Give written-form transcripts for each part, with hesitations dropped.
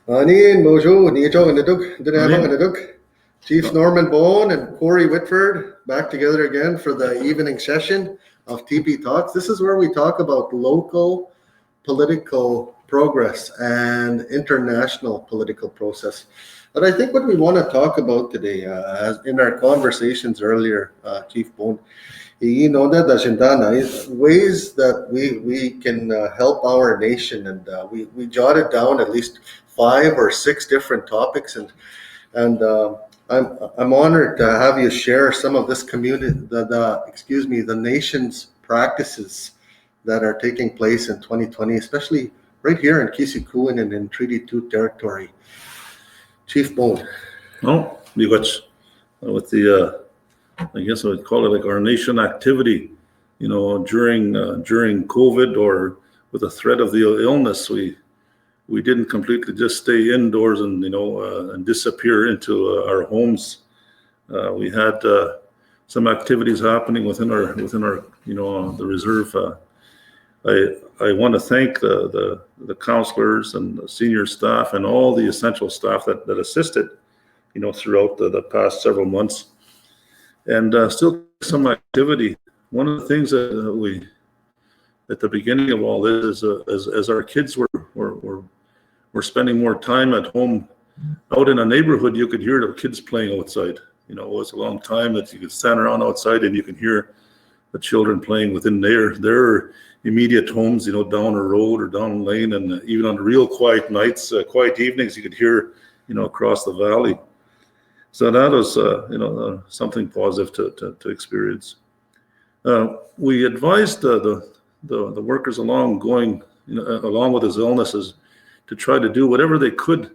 Anin, bonjour, Nijong and the Duke, Dinamong and Morning. the Duke. Chief Norman Bone and Corey Whitford back together again for the evening session of Tipi Talks. This is where we talk about local political progress and international political process. But I think what we want to talk about today, as in our conversations earlier, Chief Bone, is ways that we can help our nation, and we jotted down at least 5 or 6 different topics, and I'm honored to have you share some of this community, the nation's practices that are taking place in 2020, especially right here in Kisikuin and in Treaty 2 territory. Chief Bone. No, we got with the I guess I would call it like our nation activity. During COVID or with the threat of the illness, we didn't completely just stay indoors and and disappear into our homes. We had some activities happening within our the reserve. I want to thank the counselors and the senior staff and all the essential staff that assisted, throughout the past several months, and still some activity. One of the things that we at the beginning of all this is as our kids were spending more time at home, out in a neighborhood, you could hear the kids playing outside. It was a long time that you could stand around outside and you can hear the children playing within their immediate homes, down a road or down a lane, and even on real quiet nights, quiet evenings, you could hear, across the valley. So that was, something positive to experience. We advised the workers along with his illnesses to try to do whatever they could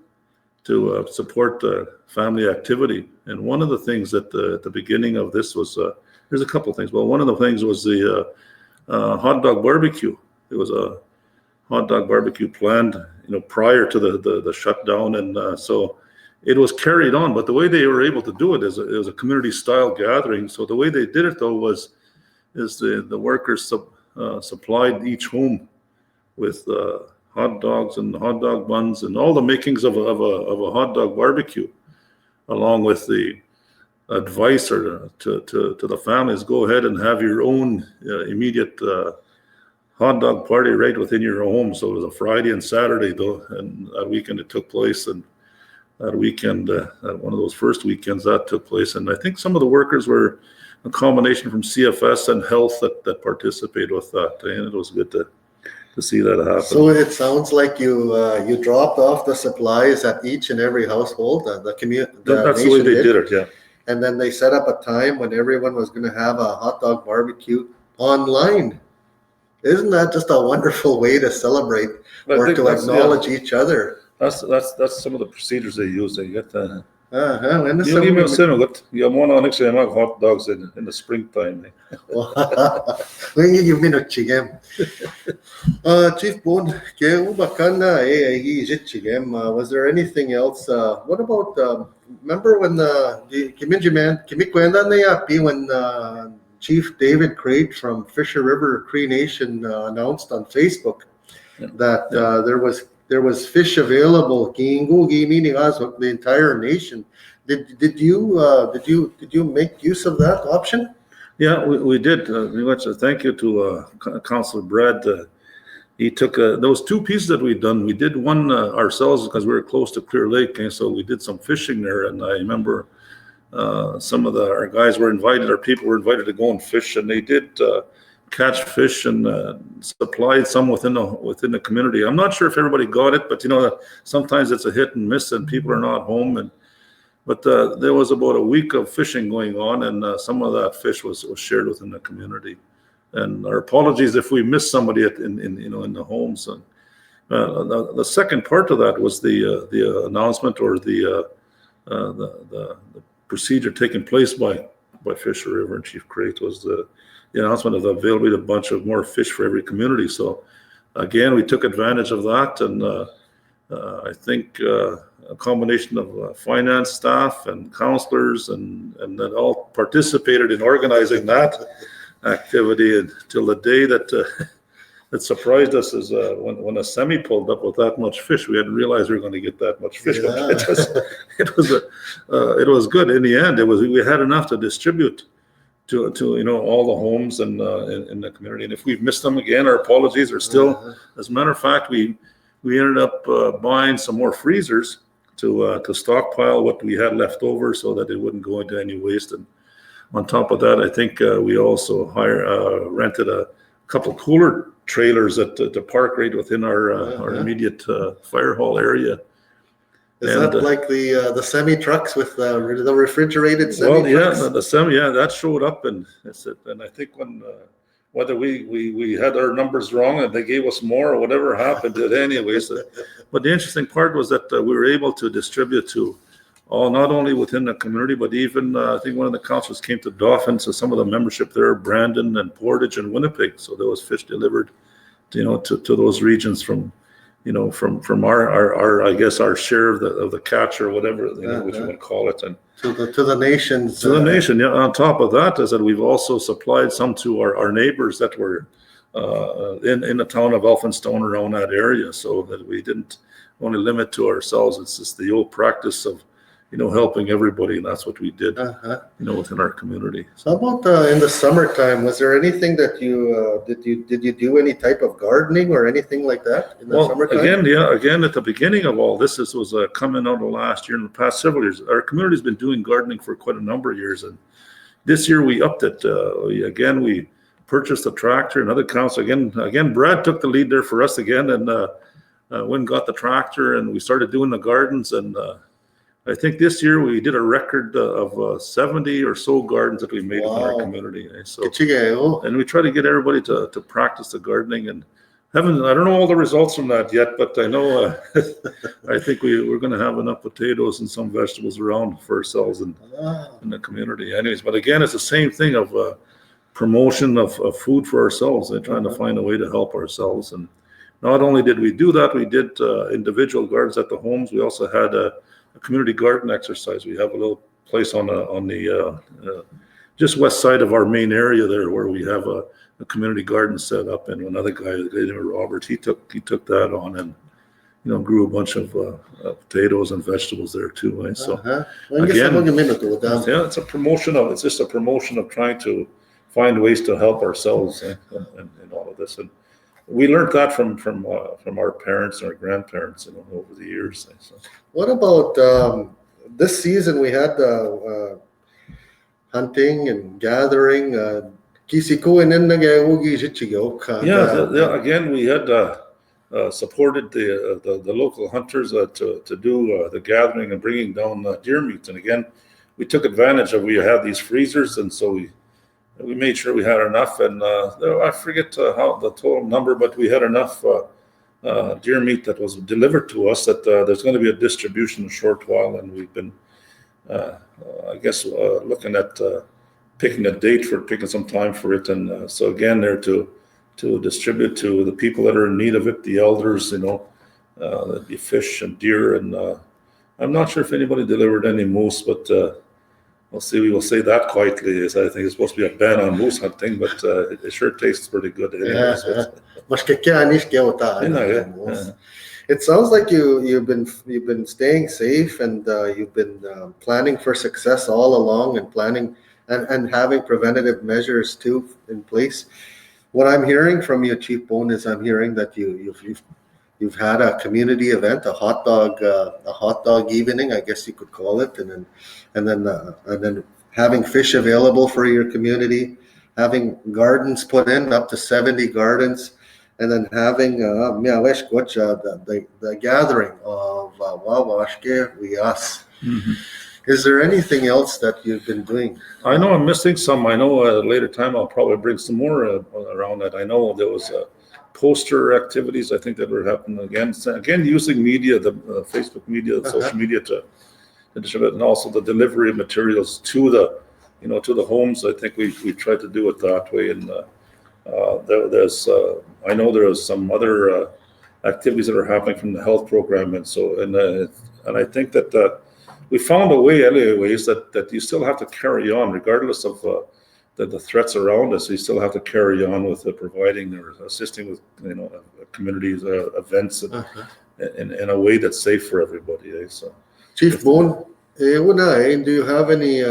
to support family activity. And one of the things at the beginning of this was, there's a couple of things. Well, one of the things was the hot dog barbecue. There was a hot dog barbecue planned, prior to the shutdown, and so it was carried on. But the way they were able to do it is it was a community style gathering. So the way they did it though is the workers supplied each home with hot dogs and hot dog buns and all the makings of a hot dog barbecue, along with the advice to the families: go ahead and have your own immediate hot dog party right within your home. So it was a Friday and Saturday though, and that weekend it took place, and that weekend, one of those first weekends that took place, and I think some of the workers were a combination from CFS and health that participated with that, and it was good to see that happen. So it sounds like you dropped off the supplies at each and every household. The community. That's the way they did it, yeah. And then they set up a time when everyone was going to have a hot dog barbecue online. Isn't that just a wonderful way to celebrate or to acknowledge each other? That's some of the procedures they use. They get the. You have one on next time hot dogs in the springtime. Chief Bone, was there anything else? What about remember when when Chief David Crate from Fisher River Cree Nation announced on Facebook that there was fish available meaning the entire nation. Did you make use of that option? Yeah, we did. Very much. Thank you to Councillor Brad. He took those 2 pieces that we'd done. We did one ourselves because we were close to Clear Lake, and so we did some fishing there. And I remember some of our guys were invited, our people were invited to go and fish, and they did catch fish and supplied some within the community. I'm not sure if everybody got it, but sometimes it's a hit and miss, and people are not home. But there was about a week of fishing going on, and some of that fish was shared within the community. And our apologies if we missed somebody in the homes. And the second part of that was the announcement or the procedure taking place by Fisher River and Chief Crate was the announcement of the availability of a bunch of more fish for every community. So again, we took advantage of that, and I think a combination of finance staff and counselors and that all participated in organizing that activity until the day that that surprised us is when a semi pulled up with that much fish. We hadn't realized we were going to get that much fish, but Yeah. it was good in the end. We had enough to distribute to all the homes and in the community. And if we've missed them again, our apologies are still. As a matter of fact, we ended up buying some more freezers to stockpile what we had left over so that it wouldn't go into any waste. And on top of that, I think we also rented a couple cooler trailers at the park right within our immediate fire hall area. Is that like the semi trucks with the refrigerated semi Well, trucks? yeah, the semi, that showed up, and that's it. And I think when whether we had our numbers wrong and they gave us more or whatever happened, it anyways. But the interesting part was that we were able to distribute to all, not only within the community, but even I think one of the councilors came to Dauphin, so some of the membership there, Brandon and Portage and Winnipeg. So there was fish delivered, to those regions from our I guess our share of the catch or whatever which you would call it, and to the nations. To the nation. Yeah. On top of that is that we've also supplied some to our neighbors that were in the town of Elphinstone around that area, so that we didn't only limit to ourselves. It's just the old practice of helping everybody, and that's what we did, within our community. How about in the summertime? Was there anything that you did you do any type of gardening or anything like that in the summertime? Again, at the beginning of all this was coming out of last year. In the past several years, our community's been doing gardening for quite a number of years, and this year we upped it. We purchased a tractor. Another council again. Brad took the lead there for us again, and went and got the tractor, and we started doing the gardens. And I think this year we did a record of 70 or so gardens that we made in our community. So, and we try to get everybody to practice the gardening, and I don't know all the results from that yet, but I know I think we're going to have enough potatoes and some vegetables around for ourselves in the community. Anyways, but again, it's the same thing of promotion of food for ourselves and trying to find a way to help ourselves. And not only did we do that, we did individual gardens at the homes. We also had a community garden exercise. We have a little place on the just west side of our main area there where we have a community garden set up, and another guy named Robert, he took that on and grew a bunch of potatoes and vegetables there too. Right? So again, it's just a promotion of trying to find ways to help ourselves and all of this. And we learned that from our parents and our grandparents, over the years. So. What about this season? We had hunting and gathering. Again, we had supported the local hunters to do the gathering and bringing down deer meat. And again, we took advantage of we had these freezers, and so we made sure we had enough. And I forget how the total number, but we had enough deer meat that was delivered to us that there's going to be a distribution in a short while, and we've been looking at picking a date for picking some time for it. And so again, there to distribute to the people that are in need of it, the elders, that'd be fish and deer. And I'm not sure if anybody delivered any moose, but we'll see. We will say that quietly. As I think it's supposed to be a ban on moose hunting, but it sure tastes pretty good. Anyways, It sounds like you've been staying safe, and you've been planning for success all along, and planning and having preventative measures too in place. What I'm hearing from you, Chief Bone, is I'm hearing that you've had a community event, a hot dog evening, I guess you could call it, and then having fish available for your community, having gardens put in, up to 70 gardens, and then having the gathering of Wawashke Wias. Is there anything else that you've been doing? I know I'm missing some. I know at a later time I'll probably bring some more around that. I know there was poster activities, I think, that were happening again using media, the Facebook media, the social media to distribute, and also the delivery of materials to the homes. I think we tried to do it that way. And I know there is some other activities that are happening from the health program, and I think that we found a way anyways that you still have to carry on regardless of the threats around us, we still have to carry on with providing or assisting with communities events in a way that's safe for everybody. So, Chief Bone, do you have any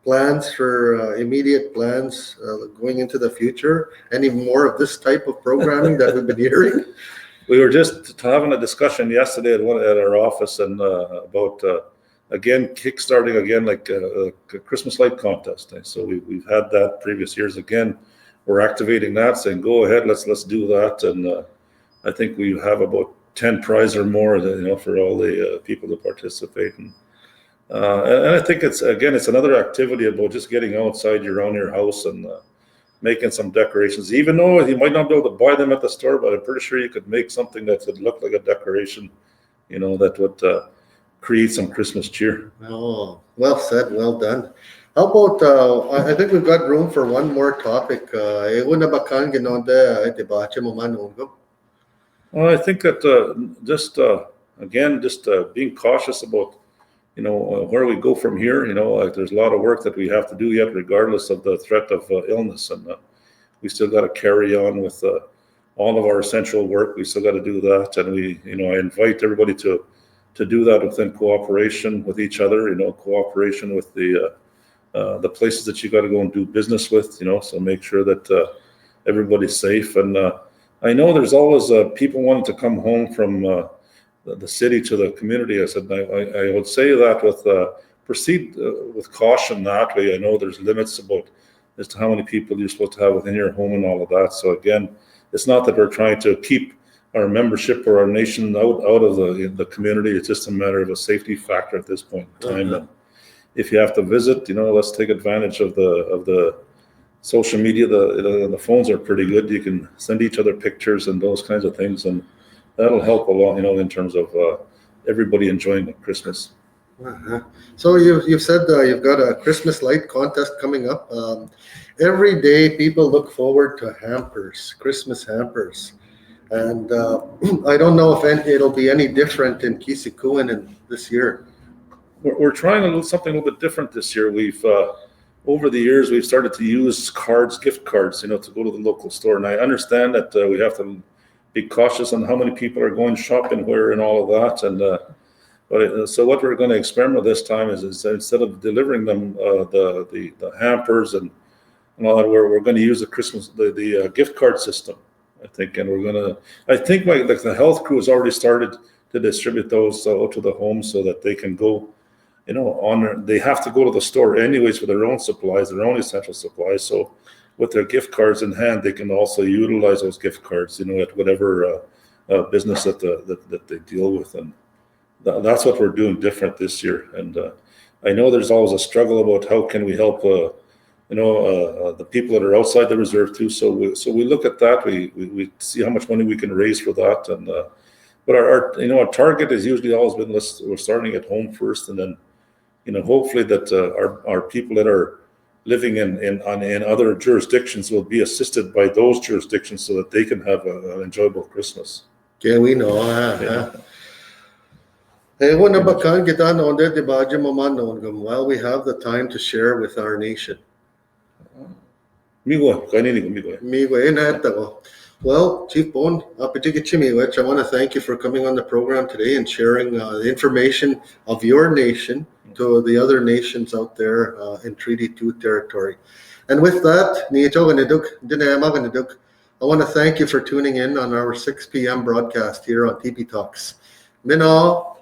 plans for immediate plans going into the future? Any more of this type of programming that we've been hearing? We were just having a discussion yesterday at our office and about again kickstarting again like a Christmas light contest. So we've had that previous years. Again, we're activating that, saying go ahead, let's do that. And I think we have about 10 prize or more, for all the people to participate. And I think it's another activity about just getting outside around your house and making some decorations. Even though you might not be able to buy them at the store, but I'm pretty sure you could make something that would look like a decoration, that would create some Christmas cheer. Oh, well said, well done. How about, I think we've got room for one more topic. Well, I think that just being cautious about where we go from here. There's a lot of work that we have to do yet, regardless of the threat of illness, and we still got to carry on with all of our essential work. We still got to do that, and I invite everybody to do that within cooperation with each other. Cooperation with the places that you got to go and do business with. So make sure that everybody's safe. And I know there's always people wanting to come home from the city to the community. I said I would say that with proceed with caution that way. I know there's limits as to how many people you're supposed to have within your home and all of that. So again, it's not that we're trying to keep our membership or our nation out of the community. It's just a matter of a safety factor at this point in time. And if you have to visit, let's take advantage of the social media. The phones are pretty good. You can send each other pictures and those kinds of things, and that'll help a lot, in terms of everybody enjoying Christmas. So you've said you've got a Christmas light contest coming up. Every day people look forward to hampers, Christmas hampers. And I don't know if it'll be any different in Kisikuan this year. We're trying something a little bit different this year. We've over the years we've started to use gift cards, to go to the local store. And I understand that we have to be cautious on how many people are going shopping where and all of that. And so what we're going to experiment this time is instead of delivering them the hampers and all that, we're going to use the gift card system, I think. And I think the health crew has already started to distribute those out to the homes so that they can go, they have to go to the store anyways for their own supplies, their own essential supplies. So with their gift cards in hand, they can also utilize those gift cards, at whatever business that they deal with. And that's what we're doing different this year. And I know there's always a struggle about how can we help, the people that are outside the reserve too. So we look at that. We see how much money we can raise for that. And but our target has usually always been we're starting at home first, and then hopefully that our people that are living in other jurisdictions will be assisted by those jurisdictions so that they can have an enjoyable Christmas. Okay, we know. While we have the time to share with our nation. Well, Chief Bone, I want to thank you for coming on the program today and sharing the information of your nation to the other nations out there in Treaty 2 territory. And with that, I want to thank you for tuning in on our 6 p.m. broadcast here on Tipi Talks. Miigwech.